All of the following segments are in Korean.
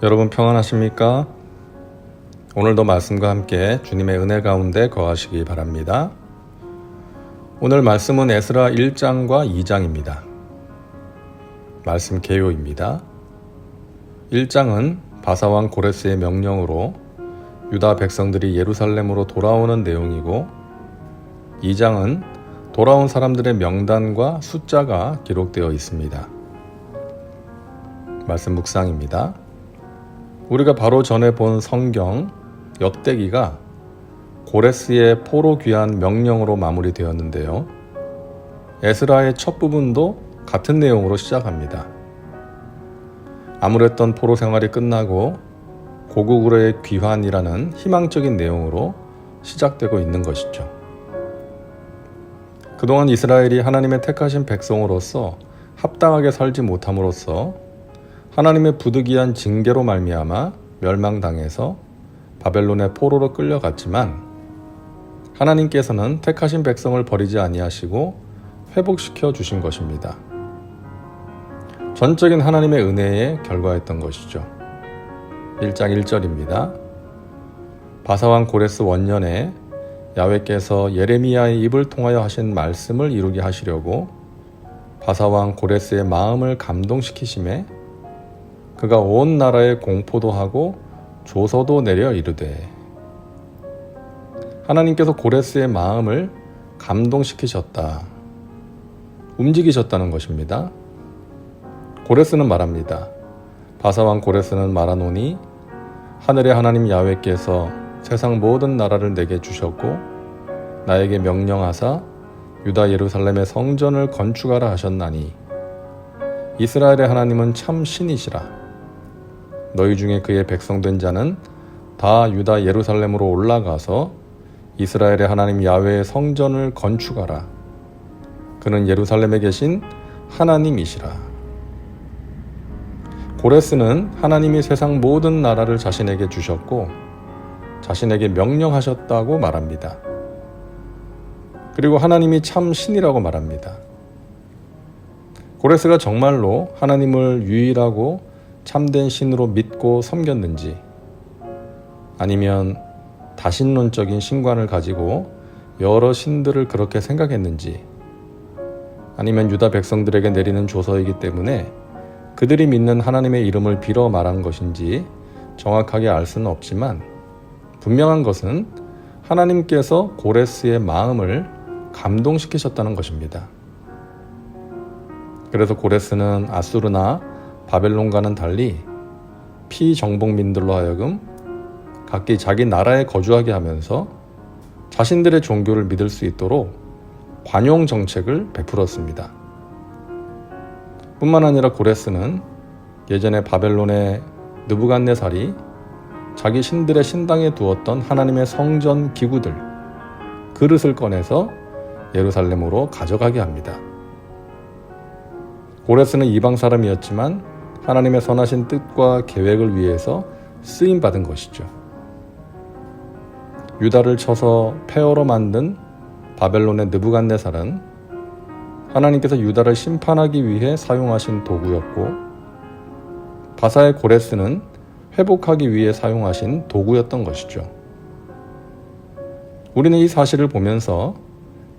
여러분 평안하십니까? 오늘도 말씀과 함께 주님의 은혜 가운데 거하시기 바랍니다. 오늘 말씀은 에스라 1장과 2장입니다. 말씀 개요입니다. 1장은 바사왕 고레스의 명령으로 유다 백성들이 예루살렘으로 돌아오는 내용이고, 2장은 돌아온 사람들의 명단과 숫자가 기록되어 있습니다. 말씀 묵상입니다. 우리가 바로 전에 본 성경 역대기가 고레스의 포로 귀환 명령으로 마무리되었는데요. 에스라의 첫 부분도 같은 내용으로 시작합니다. 암울했던 포로 생활이 끝나고 고국으로의 귀환이라는 희망적인 내용으로 시작되고 있는 것이죠. 그동안 이스라엘이 하나님의 택하신 백성으로서 합당하게 살지 못함으로써 하나님의 부득이한 징계로 말미암아 멸망당해서 바벨론의 포로로 끌려갔지만, 하나님께서는 택하신 백성을 버리지 아니하시고 회복시켜 주신 것입니다. 전적인 하나님의 은혜에 결과했던 것이죠. 1장 1절입니다. 바사왕 고레스 원년에 야훼께서 예레미야의 입을 통하여 하신 말씀을 이루게 하시려고 바사왕 고레스의 마음을 감동시키심에 그가 온 나라에 공포도 하고 조서도 내려 이르되, 하나님께서 고레스의 마음을 감동시키셨다, 움직이셨다는 것입니다. 고레스는 말합니다. 바사왕 고레스는 말하노니 하늘의 하나님 야훼께서 세상 모든 나라를 내게 주셨고 나에게 명령하사 유다 예루살렘의 성전을 건축하라 하셨나니 이스라엘의 하나님은 참 신이시라. 너희 중에 그의 백성된 자는 다 유다 예루살렘으로 올라가서 이스라엘의 하나님 야훼의 성전을 건축하라. 그는 예루살렘에 계신 하나님이시라. 고레스는 하나님이 세상 모든 나라를 자신에게 주셨고 자신에게 명령하셨다고 말합니다. 그리고 하나님이 참 신이라고 말합니다. 고레스가 정말로 하나님을 유일하고 참된 신으로 믿고 섬겼는지, 아니면 다신론적인 신관을 가지고 여러 신들을 그렇게 생각했는지, 아니면 유다 백성들에게 내리는 조서이기 때문에 그들이 믿는 하나님의 이름을 빌어 말한 것인지 정확하게 알 수는 없지만, 분명한 것은 하나님께서 고레스의 마음을 감동시키셨다는 것입니다. 그래서 고레스는 아수르나 바벨론과는 달리 피정복민들로 하여금 각기 자기 나라에 거주하게 하면서 자신들의 종교를 믿을 수 있도록 관용 정책을 베풀었습니다. 뿐만 아니라 고레스는 예전에 바벨론의 느부갓네살이 자기 신들의 신당에 두었던 하나님의 성전 기구들, 그릇을 꺼내서 예루살렘으로 가져가게 합니다. 고레스는 이방 사람이었지만 하나님의 선하신 뜻과 계획을 위해서 쓰임받은 것이죠. 유다를 쳐서 폐허로 만든 바벨론의 느부갓네살은 하나님께서 유다를 심판하기 위해 사용하신 도구였고, 바사의 고레스는 회복하기 위해 사용하신 도구였던 것이죠. 우리는 이 사실을 보면서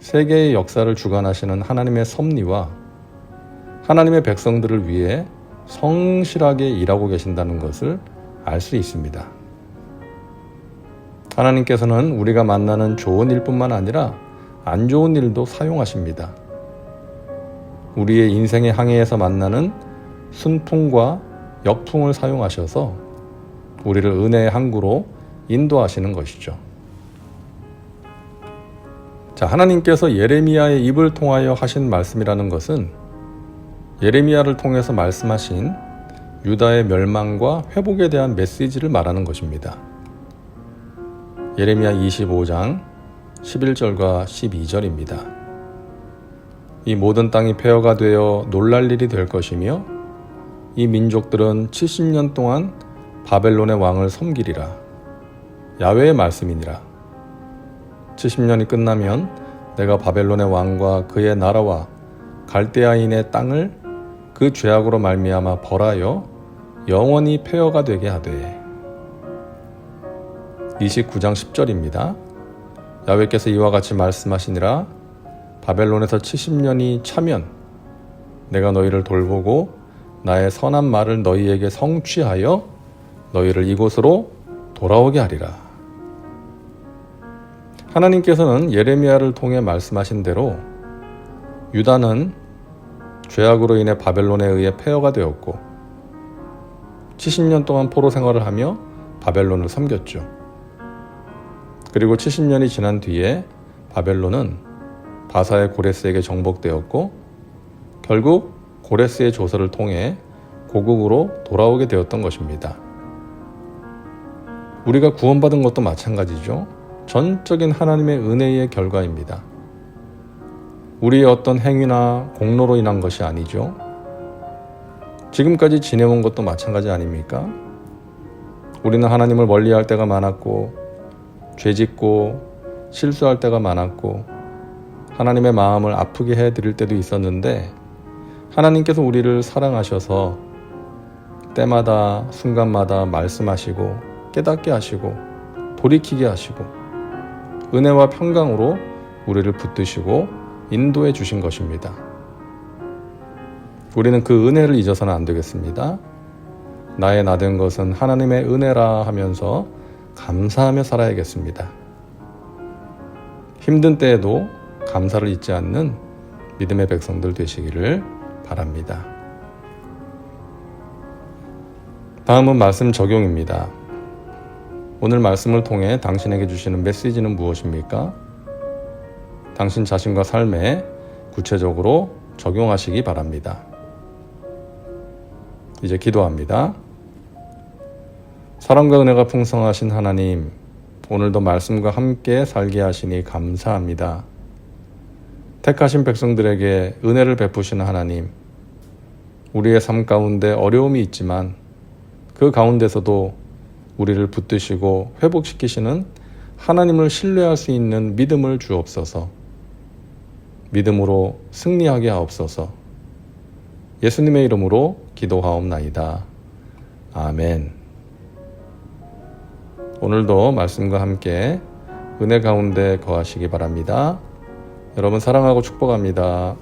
세계의 역사를 주관하시는 하나님의 섭리와 하나님의 백성들을 위해 성실하게 일하고 계신다는 것을 알 수 있습니다. 하나님께서는 우리가 만나는 좋은 일뿐만 아니라 안 좋은 일도 사용하십니다. 우리의 인생의 항해에서 만나는 순풍과 역풍을 사용하셔서 우리를 은혜의 항구로 인도하시는 것이죠. 자, 하나님께서 예레미야의 입을 통하여 하신 말씀이라는 것은 예레미야를 통해서 말씀하신 유다의 멸망과 회복에 대한 메시지를 말하는 것입니다. 예레미야 25장 11절과 12절입니다. 이 모든 땅이 폐허가 되어 놀랄 일이 될 것이며 이 민족들은 70년 동안 바벨론의 왕을 섬기리라. 야훼의 말씀이니라. 70년이 끝나면 내가 바벨론의 왕과 그의 나라와 갈대아인의 땅을 그 죄악으로 말미암아 벌하여 영원히 폐허가 되게 하되. 29장 10절입니다. 야훼께서 이와 같이 말씀하시니라. 바벨론에서 70년이 차면 내가 너희를 돌보고 나의 선한 말을 너희에게 성취하여 너희를 이곳으로 돌아오게 하리라. 하나님께서는 예레미야를 통해 말씀하신 대로 유다는 죄악으로 인해 바벨론에 의해 폐허가 되었고 70년 동안 포로 생활을 하며 바벨론을 섬겼죠. 그리고 70년이 지난 뒤에 바벨론은 바사의 고레스에게 정복되었고 결국 고레스의 조서를 통해 고국으로 돌아오게 되었던 것입니다. 우리가 구원받은 것도 마찬가지죠. 전적인 하나님의 은혜의 결과입니다. 우리의 어떤 행위나 공로로 인한 것이 아니죠. 지금까지 지내온 것도 마찬가지 아닙니까? 우리는 하나님을 멀리할 때가 많았고 죄짓고 실수할 때가 많았고 하나님의 마음을 아프게 해드릴 때도 있었는데 하나님께서 우리를 사랑하셔서 때마다 순간마다 말씀하시고 깨닫게 하시고 돌이키게 하시고 은혜와 평강으로 우리를 붙드시고 인도해 주신 것입니다. 우리는 그 은혜를 잊어서는 안 되겠습니다. 나의 나된 것은 하나님의 은혜라 하면서 감사하며 살아야겠습니다. 힘든 때에도 감사를 잊지 않는 믿음의 백성들 되시기를 바랍니다. 다음은 말씀 적용입니다. 오늘 말씀을 통해 당신에게 주시는 메시지는 무엇입니까? 당신 자신과 삶에 구체적으로 적용하시기 바랍니다. 이제 기도합니다. 사랑과 은혜가 풍성하신 하나님, 오늘도 말씀과 함께 살게 하시니 감사합니다. 택하신 백성들에게 은혜를 베푸시는 하나님, 우리의 삶 가운데 어려움이 있지만 그 가운데서도 우리를 붙드시고 회복시키시는 하나님을 신뢰할 수 있는 믿음을 주옵소서. 믿음으로 승리하게 하옵소서. 예수님의 이름으로 기도하옵나이다. 아멘. 오늘도 말씀과 함께 은혜 가운데 거하시기 바랍니다. 여러분 사랑하고 축복합니다.